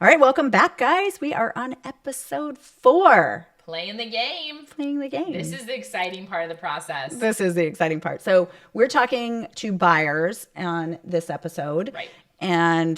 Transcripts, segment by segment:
All right, welcome back, guys. We are on episode 4. Playing the game. Playing the game. This is the exciting part of the process. This is the exciting part. So we're talking to buyers on this episode. Right. And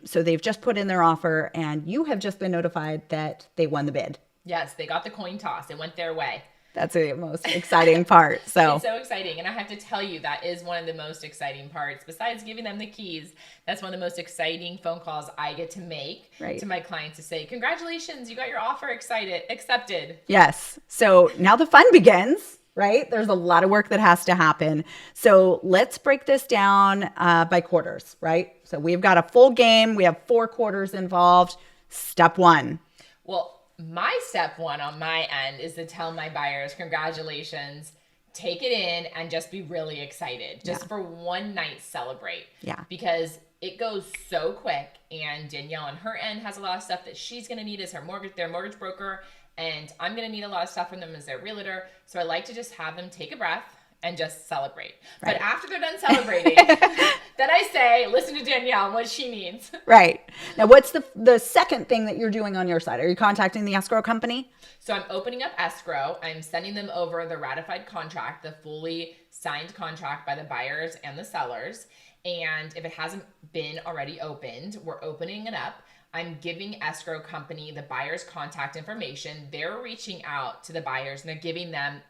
so they've just put in their offer, and you have just been notified that they won the bid. Yes, they got the coin toss. It went their way. That's the most exciting part. So It's so exciting. And I have to tell you, that is one of the most exciting parts. Besides giving them the keys, that's one of the most exciting phone calls I get to make to my clients to say, congratulations, you got your offer accepted. Yes. So now the fun begins, right? There's a lot of work that has to happen. So let's break this down by quarters, right? So we've got a full game. We have 4 quarters involved. Step 1. Well, my step 1 on my end is to tell my buyers, congratulations, take it in and just be really excited. Just for one night, celebrate. Yeah. Because it goes so quick, and Danielle on her end has a lot of stuff that she's going to need as their mortgage broker, and I'm going to need a lot of stuff from them as their realtor. So I like to just have them take a breath and just celebrate. Right. But after they're done celebrating, then I say, listen to Danielle and what she needs. Right. Now, what's the second thing that you're doing on your side? Are you contacting the escrow company? So I'm opening up escrow. I'm sending them over the ratified contract, the fully signed contract by the buyers and the sellers. And if it hasn't been already opened, we're opening it up. I'm giving escrow company the buyer's contact information. They're reaching out to the buyers and they're giving them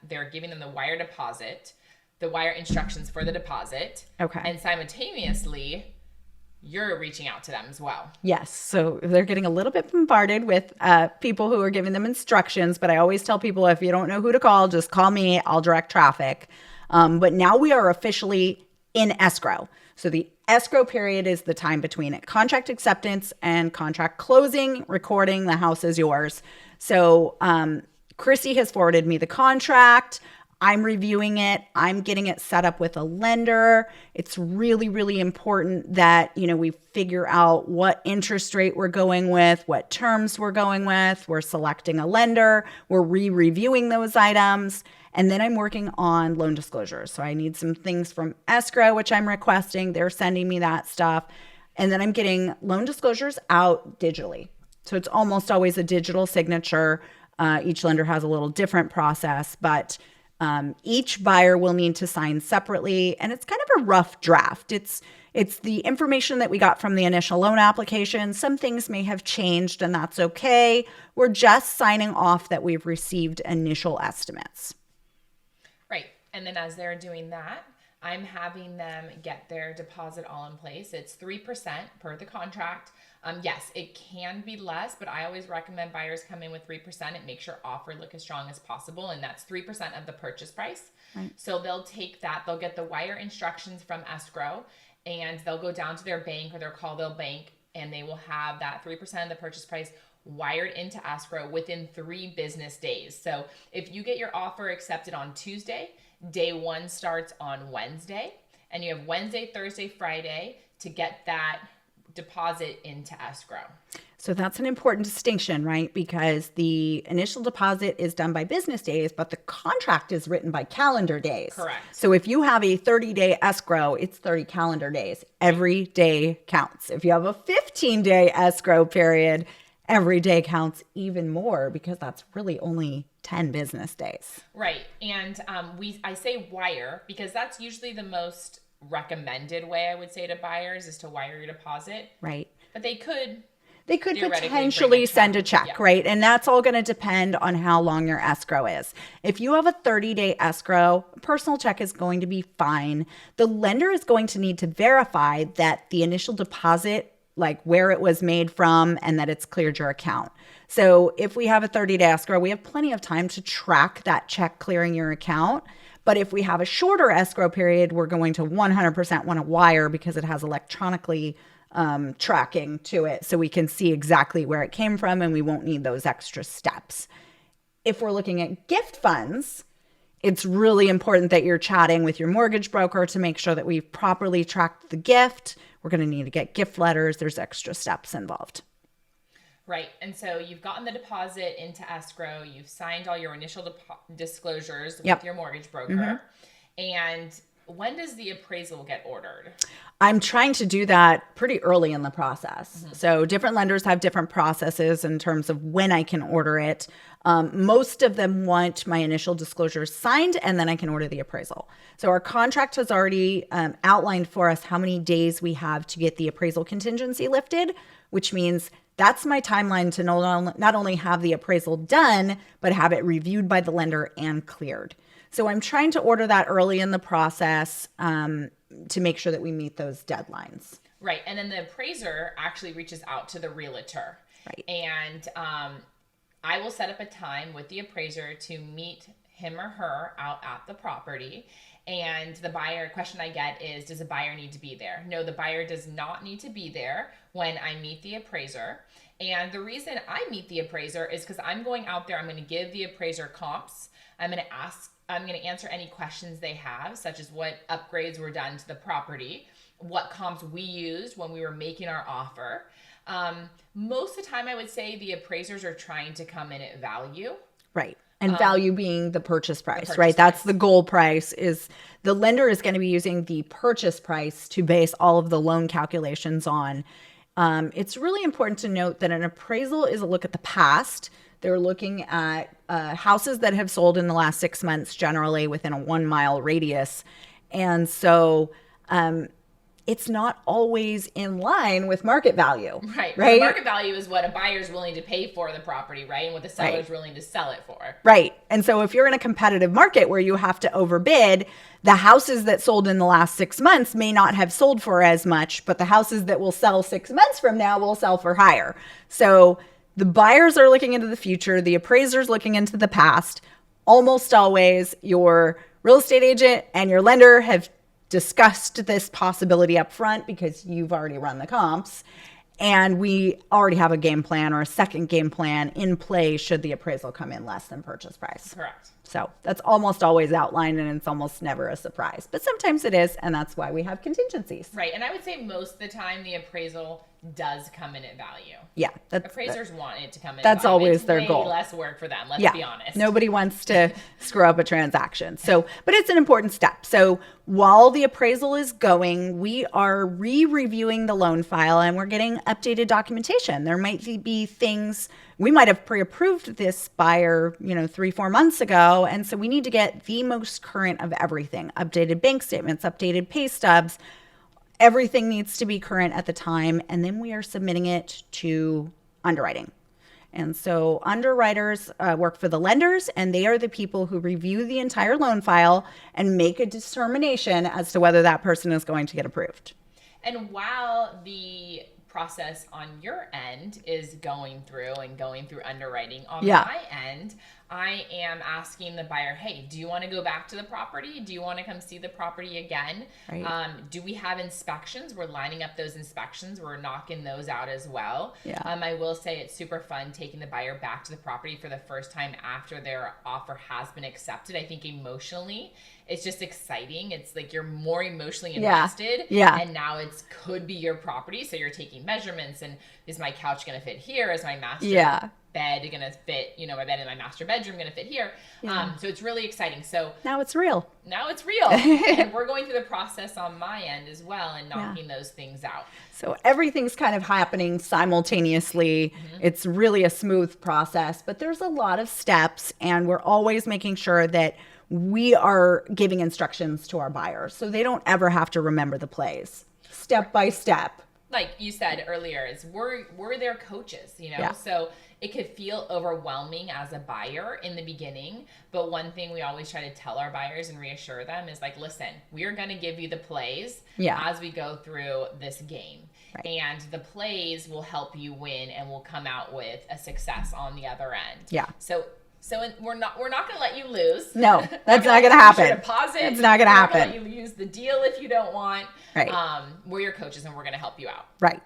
the wire deposit, the wire instructions for the deposit. Okay. And simultaneously, you're reaching out to them as well. Yes. So they're getting a little bit bombarded with people who are giving them instructions. But I always tell people, if you don't know who to call, just call me. I'll direct traffic. But now we are officially in escrow. So the escrow period is the time between contract acceptance and contract closing, recording the house is yours. So Chrissy has forwarded me the contract. I'm reviewing it. I'm getting it set up with a lender. It's really, really important that, we figure out what interest rate we're going with, what terms we're going with. We're selecting a lender. We're re-reviewing those items. And then I'm working on loan disclosures. So I need some things from escrow, which I'm requesting. They're sending me that stuff. And then I'm getting loan disclosures out digitally. So it's almost always a digital signature. Each lender has a little different process, but each buyer will need to sign separately, and it's kind of a rough draft. It's the information that we got from the initial loan application. Some things may have changed, and that's okay. We're just signing off that we've received initial estimates. Right. And then as they're doing that, I'm having them get their deposit all in place. It's 3% per the contract. Yes, it can be less, but I always recommend buyers come in with 3%. It makes your offer look as strong as possible, and that's 3% of the purchase price. Right. So they'll take that. They'll get the wire instructions from escrow, and they'll go down to their bank or they'll call their bank, and they will have that 3% of the purchase price wired into escrow within 3 business days. So if you get your offer accepted on Tuesday, day 1 starts on Wednesday, and you have Wednesday, Thursday, Friday to get that deposit into escrow. So that's an important distinction, right? Because the initial deposit is done by business days, but the contract is written by calendar days. Correct. So if you have a 30-day escrow, it's 30 calendar days. Every day counts. If you have a 15-day escrow period, every day counts even more, because that's really only 10 business days. Right. And I say wire because that's usually the most recommended way, I would say, to buyers is to wire your deposit. Right. But they could potentially send a check, right? And that's all going to depend on how long your escrow is. If you have a 30-day escrow, a personal check is going to be fine. The lender is going to need to verify that the initial deposit, like where it was made from, and that it's cleared your account. So if we have a 30-day escrow, we have plenty of time to track that check clearing your account. But if we have a shorter escrow period, we're going to 100% want to wire, because it has electronically tracking to it, so we can see exactly where it came from, and we won't need those extra steps. If we're looking at gift funds, it's really important that you're chatting with your mortgage broker to make sure that we've properly tracked the gift. We're going to need to get gift letters. There's extra steps involved. Right. And so you've gotten the deposit into escrow. You've signed all your initial disclosures with your mortgage broker. Mm-hmm. And when does the appraisal get ordered? I'm trying to do that pretty early in the process. So different lenders have different processes in terms of when I can order it. Most of them want my initial disclosures signed, and then I can order the appraisal. So our contract has already outlined for us how many days we have to get the appraisal contingency lifted, which means that's my timeline to not only have the appraisal done, but have it reviewed by the lender and cleared. So I'm trying to order that early in the process to make sure that we meet those deadlines. Right. And then the appraiser actually reaches out to the realtor. Right. And I will set up a time with the appraiser to meet him or her out at the property. And the question I get is, does the buyer need to be there? No, the buyer does not need to be there when I meet the appraiser. And the reason I meet the appraiser is because I'm going out there, I'm going to give the appraiser comps. I'm going to answer any questions they have, such as what upgrades were done to the property, what comps we used when we were making our offer. Most of the time, I would say the appraisers are trying to come in at value. Right. And value being the purchase price, right? That's the goal price. Is the lender is going to be using the purchase price to base all of the loan calculations on. It's really important to note that an appraisal is a look at the past. They're looking at houses that have sold in the last 6 months, generally within a 1 mile radius. And so it's not always in line with market value. Right. Well, market value is what a buyer's willing to pay for the property, right? And what the seller's willing to sell it for. Right. And so if you're in a competitive market where you have to overbid, the houses that sold in the last 6 months may not have sold for as much, but the houses that will sell 6 months from now will sell for higher. So the buyers are looking into the future. The appraiser's looking into the past. Almost always your real estate agent and your lender have discussed this possibility up front because you've already run the comps. And we already have a game plan or a second game plan in play should the appraisal come in less than purchase price. Correct. So that's almost always outlined, and it's almost never a surprise. But sometimes it is, and that's why we have contingencies. Right. And I would say most of the time the appraisal does come in at value. Yeah. Appraisers want it to come in. That's value. always it's their way goal. Less work for them. Let's be honest. Nobody wants to screw up a transaction. So, but it's an important step. So while the appraisal is going, we are re-reviewing the loan file and we're getting updated documentation. There might be things we might have pre-approved this buyer, 3-4 months ago. And so we need to get the most current of everything, updated bank statements, updated pay stubs. Everything needs to be current at the time, and then we are submitting it to underwriting. And so underwriters work for the lenders, and they are the people who review the entire loan file and make a determination as to whether that person is going to get approved. And while the process on your end is going through underwriting, on my end, I am asking the buyer, hey, do you want to go back to the property? Do you want to come see the property again? Right. Do we have inspections? We're lining up those inspections. We're knocking those out as well. Yeah. I will say it's super fun taking the buyer back to the property for the first time after their offer has been accepted. I think emotionally, it's just exciting. It's like you're more emotionally invested. Yeah. And now it could be your property. So you're taking measurements and is my couch going to fit here? Is my master bed going to fit, my bed in my master bedroom going to fit here? Yeah. So it's really exciting. So now it's real. And we're going through the process on my end as well and knocking those things out. So everything's kind of happening simultaneously. Mm-hmm. It's really a smooth process, but there's a lot of steps and we're always making sure that we are giving instructions to our buyers so they don't ever have to remember the plays step by step. Like you said earlier, we're their coaches, so it could feel overwhelming as a buyer in the beginning. But one thing we always try to tell our buyers and reassure them is like, listen, we are going to give you the plays as we go through this game. Right. And the plays will help you win and will come out with a success on the other end. Yeah. So we're not going to let you lose. No, that's not going to happen. Deposit. It's not going to happen. We're not going to let you use the deal if you don't want. Right. We're your coaches and we're going to help you out. Right.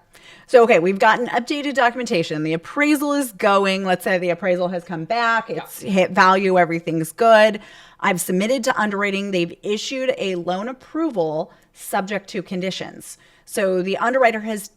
So, okay, we've gotten updated documentation. The appraisal is going. Let's say the appraisal has come back. It's hit value. Everything's good. I've submitted to underwriting. They've issued a loan approval subject to conditions. So the underwriter has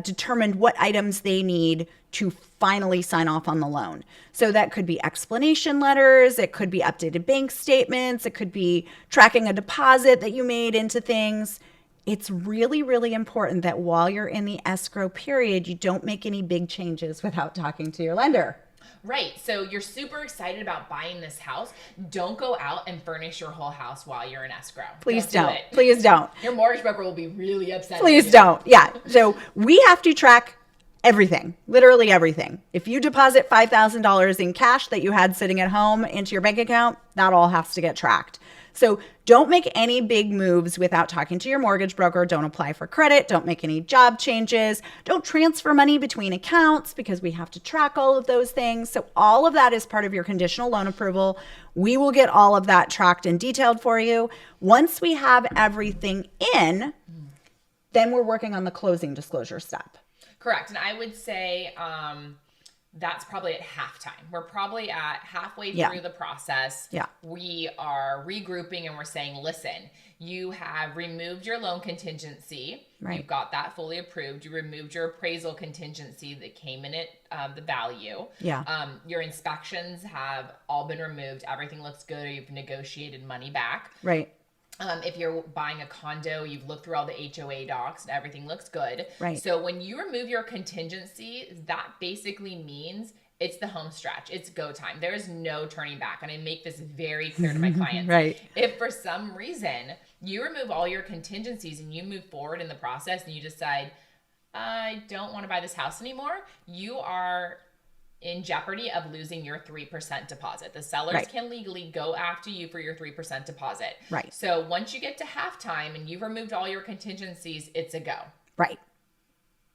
determined what items they need to finally sign off on the loan. So that could be explanation letters, it could be updated bank statements, it could be tracking a deposit that you made into things. It's really, really important that while you're in the escrow period, you don't make any big changes without talking to your lender. Right. So you're super excited about buying this house. Don't go out and furnish your whole house while you're in escrow. Please don't. don't. Please don't. Your mortgage broker will be really upset. Please don't. Yeah. So we have to track everything, literally everything. If you deposit $5,000 in cash that you had sitting at home into your bank account, that all has to get tracked. So don't make any big moves without talking to your mortgage broker. Don't apply for credit. Don't make any job changes. Don't transfer money between accounts because we have to track all of those things. So all of that is part of your conditional loan approval. We will get all of that tracked and detailed for you. Once we have everything in, then we're working on the closing disclosure step. Correct. And I would say that's probably at halftime. We're probably at halfway through the process. Yeah. We are regrouping and we're saying, listen, you have removed your loan contingency. Right. You've got that fully approved. You removed your appraisal contingency that came in at the value. Yeah. Your inspections have all been removed. Everything looks good. Or you've negotiated money back. Right. If you're buying a condo, you've looked through all the HOA docs and everything looks good. Right. So when you remove your contingency, that basically means it's the home stretch. It's go time. There is no turning back. And I make this very clear to my clients. Right. If for some reason you remove all your contingencies and you move forward in the process and you decide, I don't want to buy this house anymore, you are in jeopardy of losing your 3% deposit. The sellers can legally go after you for your 3% deposit. Right. So once you get to halftime and you've removed all your contingencies, it's a go. Right.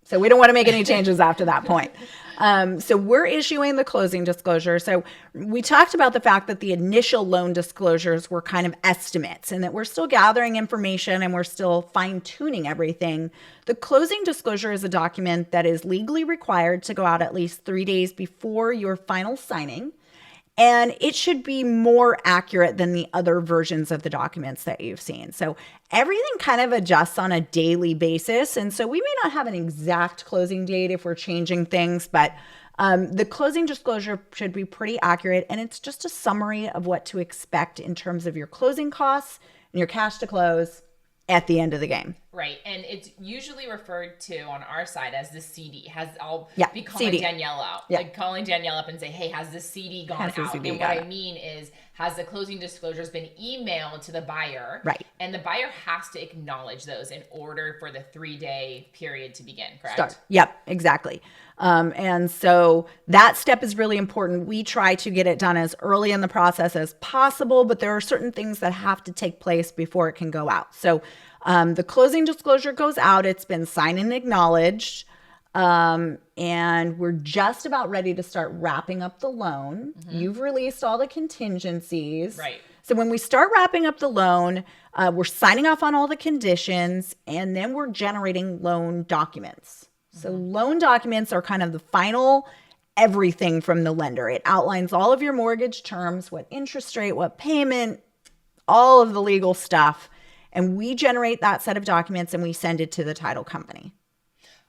So we don't want to make any changes after that point. So we're issuing the closing disclosure. So we talked about the fact that the initial loan disclosures were kind of estimates and that we're still gathering information and we're still fine-tuning everything. The closing disclosure is a document that is legally required to go out at least 3 days before your final signing. And it should be more accurate than the other versions of the documents that you've seen. So everything kind of adjusts on a daily basis. And so we may not have an exact closing date if we're changing things, but the closing disclosure should be pretty accurate. And it's just a summary of what to expect in terms of your closing costs and your cash to close at the end of the game. Right. And it's usually referred to on our side as the CD. I'll be calling CD. Danielle out. Yeah. Like calling Danielle up and say, hey, has the CD gone out? CD and gone what out? I mean is, has the closing disclosures been emailed to the buyer? Right. And the buyer has to acknowledge those in order for the 3-day period to begin, correct? Start. Yep, exactly. And so that step is really important. We try to get it done as early in the process as possible, but there are certain things that have to take place before it can go out. So the closing disclosure goes out. It's been signed and acknowledged. And we're just about ready to start wrapping up the loan. You've released all the contingencies. Right. So when we start wrapping up the loan, we're signing off on all the conditions, and then we're generating loan documents. So loan documents are kind of the final everything from the lender. It outlines all of your mortgage terms, what interest rate, what payment, all of the legal stuff. And we generate that set of documents and we send it to the title company.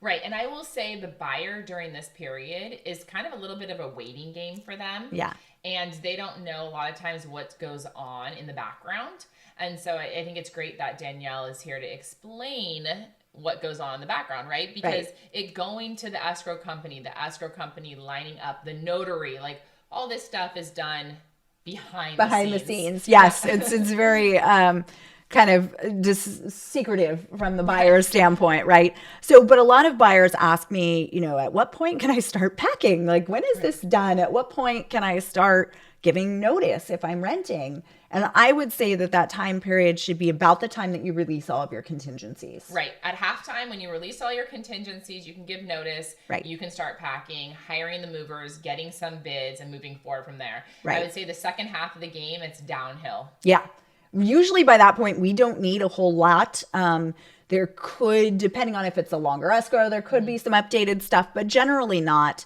Right. And I will say the buyer during this period is kind of a little bit of a waiting game for them. Yeah. And they don't know a lot of times what goes on in the background. And so I think it's great that Danielle is here to explain what goes on in the background, right? Because it going to the escrow company lining up, the notary, like all this stuff is done behind the scenes. Yes. It's very kind of just secretive from the buyer's standpoint, right? So, but a lot of buyers ask me, at what point can I start packing? Like, when is this done? At what point can I start giving notice if I'm renting? And I would say that time period should be about the time that you release all of your contingencies. Right. At halftime, when you release all your contingencies, you can give notice. Right. You can start packing, hiring the movers, getting some bids, and moving forward from there. Right. I would say the second half of the game, it's downhill. Yeah. Usually by that point, we don't need a whole lot. There could, depending on if it's a longer escrow, there could be some updated stuff, but generally not.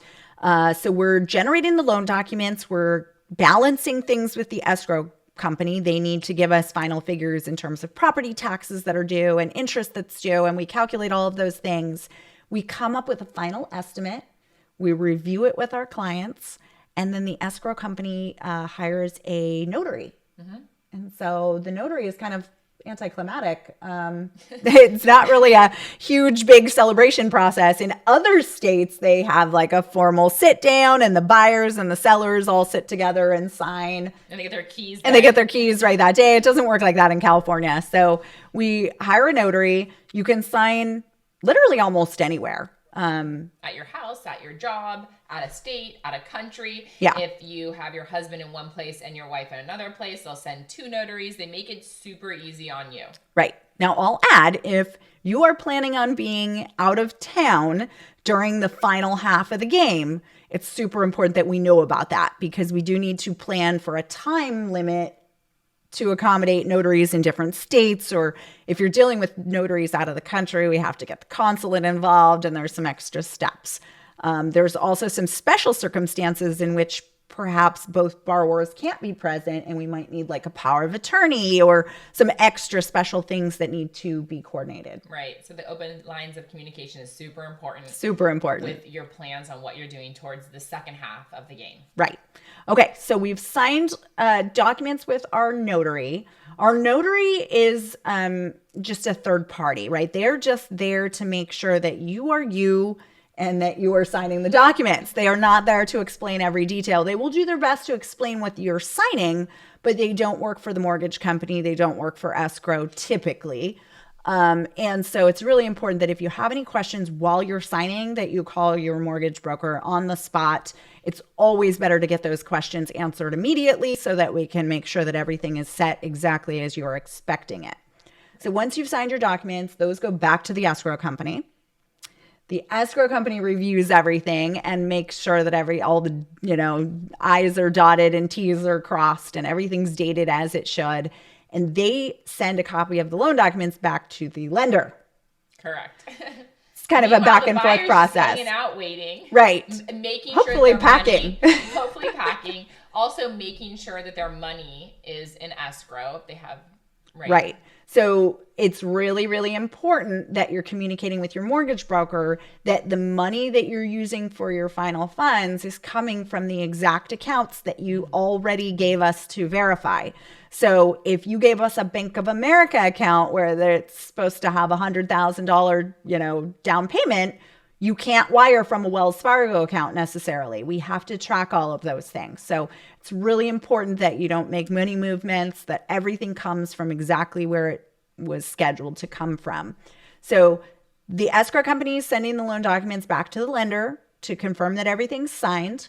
So we're generating the loan documents. We're balancing things with the escrow company, they need to give us final figures in terms of property taxes that are due and interest that's due. And we calculate all of those things. We come up with a final estimate. We review it with our clients. And then the escrow company hires a notary. And so the notary is kind of anticlimactic. It's not really a huge, big celebration process. In other states, they have like a formal sit down and the buyers and the sellers all sit together and sign. And they get their keys. And they get their keys right that day. It doesn't work like that in California. So we hire a notary. You can sign literally almost anywhere. At your house, at your job, at a state, at a country. Yeah. If you have your husband in one place and your wife in another place, they'll send 2 notaries. They make it super easy on you. Right. Now, I'll add, if you are planning on being out of town during the final half of the game, it's super important that we know about that, because we do need to plan for a time limit to accommodate notaries in different states. Or if you're dealing with notaries out of the country, we have to get the consulate involved, and there's some extra steps. There's also some special circumstances in which perhaps both borrowers can't be present, and we might need like a power of attorney or some extra special things that need to be coordinated. Right. So the open lines of communication is super important. Super important. With your plans on what you're doing towards the second half of the game. Right. Okay. So we've signed documents with our notary. Our notary is just a third party, right? They're just there to make sure that you are you and that you are signing the documents. They are not there to explain every detail. They will do their best to explain what you're signing, but they don't work for the mortgage company. They don't work for escrow typically. And so it's really important that if you have any questions while you're signing, that you call your mortgage broker on the spot. It's always better to get those questions answered immediately so that we can make sure that everything is set exactly as you're expecting it. So once you've signed your documents, those go back to the escrow company. The escrow company reviews everything and makes sure that all the, I's are dotted and T's are crossed and everything's dated as it should. And they send a copy of the loan documents back to the lender. Correct. It's kind of a back and forth process. Hanging out, waiting. Right. Making hopefully sure packing. Hopefully packing. Also making sure that their money is in escrow if they have. Right. So it's really, really important that you're communicating with your mortgage broker that the money that you're using for your final funds is coming from the exact accounts that you already gave us to verify. So if you gave us a Bank of America account where it's supposed to have $100,000, down payment, you can't wire from a Wells Fargo account necessarily. We have to track all of those things. So it's really important that you don't make money movements, that everything comes from exactly where it was scheduled to come from. So the escrow company is sending the loan documents back to the lender to confirm that everything's signed.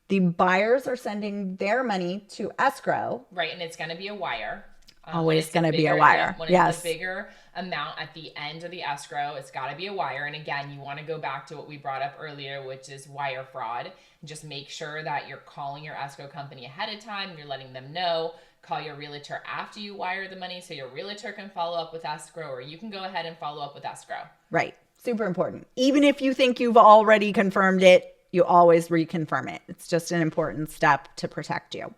The buyers are sending their money to escrow. Right, and it's going to be a wire. Always going to be a wire. When yes. It's a bigger amount at the end of the escrow, it's got to be a wire. And again, you want to go back to what we brought up earlier, which is wire fraud. Just make sure that you're calling your escrow company ahead of time. You're letting them know. Call your realtor after you wire the money so your realtor can follow up with escrow, or you can go ahead and follow up with escrow. Right. Super important. Even if you think you've already confirmed it, you always reconfirm it. It's just an important step to protect you.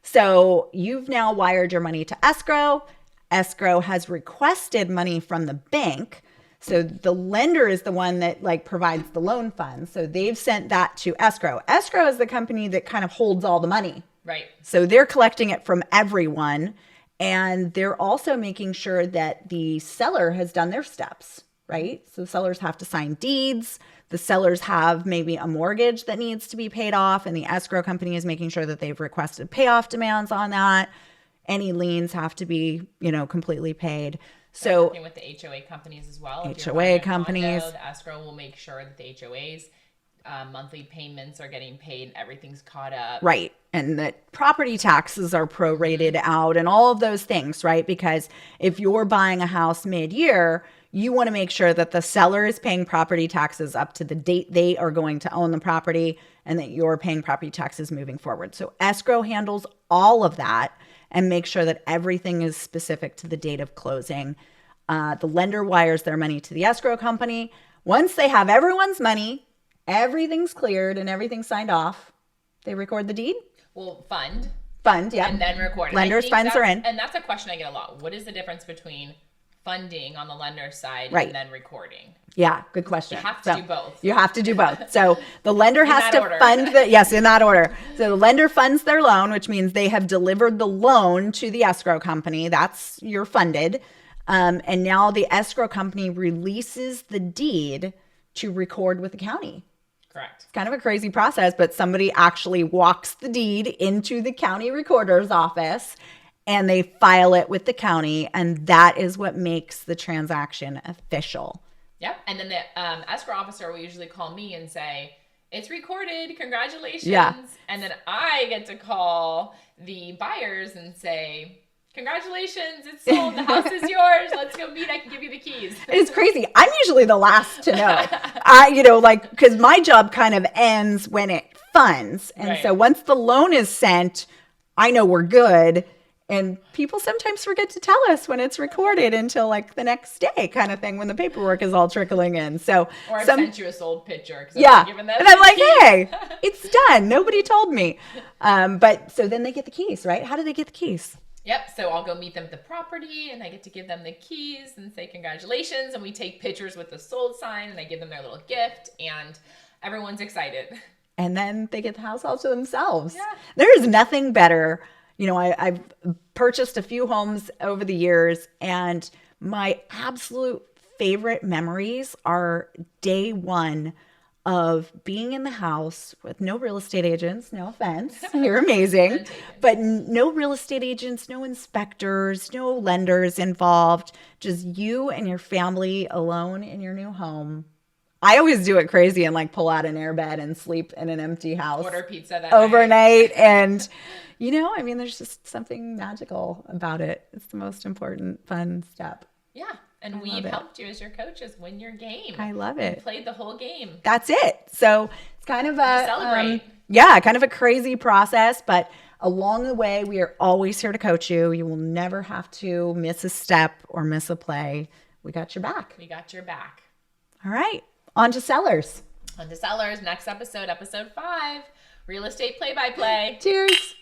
So you've now wired your money to escrow. Escrow has requested money from the bank. So the lender is the one that provides the loan funds. So they've sent that to escrow. Escrow is the company that kind of holds all the money. Right. So they're collecting it from everyone. And they're also making sure that the seller has done their steps, right? So sellers have to sign deeds. The sellers have maybe a mortgage that needs to be paid off, and the escrow company is making sure that they've requested payoff demands on that. Any liens have to be, completely paid. So working with the HOA companies as well. If HOA companies. the escrow will make sure that the HOA's monthly payments are getting paid and everything's caught up. Right. And that property taxes are prorated out and all of those things, right? Because if you're buying a house mid-year, you want to make sure that the seller is paying property taxes up to the date they are going to own the property and that you're paying property taxes moving forward. So escrow handles all of that and makes sure that everything is specific to the date of closing. The lender wires their money to the escrow company. Once they have everyone's money, everything's cleared and everything's signed off, they record the deed. Well, fund fund, yeah. And then record. Lender's funds are in. And that's a question I get a lot. What is the difference between funding on the lender's side Right. and then recording? Yeah, good question. You have to do both. You have to do both. So the lender has that to order. fund yes, in that order. So the lender funds their loan, which means they have delivered the loan to the escrow company. That's you're funded. And now the escrow company releases the deed to record with the county. Correct. It's kind of a crazy process, but somebody actually walks the deed into the county recorder's office and they file it with the county. And that is what makes the transaction official. Yep. And then the escrow officer will usually call me and say, it's recorded. Congratulations. Yeah. And then I get to call the buyers and say, congratulations, it's sold. The house is yours. Let's go meet. I can give you the keys. It's crazy. I'm usually the last to know. Because my job kind of ends when it funds. And Right. so once the loan is sent, I know we're good. And people sometimes forget to tell us when it's recorded until like the next day kind of thing when the paperwork is all trickling in. So Or I've sent you a sold picture. Yeah. Given them And I'm like, keys. hey, it's done. Nobody told me. But so then they get the keys, right? How do they get the keys? Yep. So I'll go meet them at the property and I get to give them the keys and say congratulations. And we take pictures with the sold sign and I give them their little gift and everyone's excited. And then they get the house all to themselves. Yeah. There is nothing better. I've purchased a few homes over the years, and my absolute favorite memories are day one of being in the house with no real estate agents. No offense. You're amazing. But no real estate agents, no inspectors, no lenders involved. Just you and your family alone in your new home. I always do it crazy and like pull out an airbed and sleep in an empty house. Order pizza that overnight. And, there's just something magical about it. It's the most important, fun step. Yeah. And we've helped you as your coaches win your game. I love it. You played the whole game. That's it. So it's kind of a celebrate. Kind of a crazy process, but along the way, we are always here to coach you. You will never have to miss a step or miss a play. We got your back. We got your back. All right. On to sellers. On to sellers. Next episode, episode 5, real estate play-by-play. Cheers.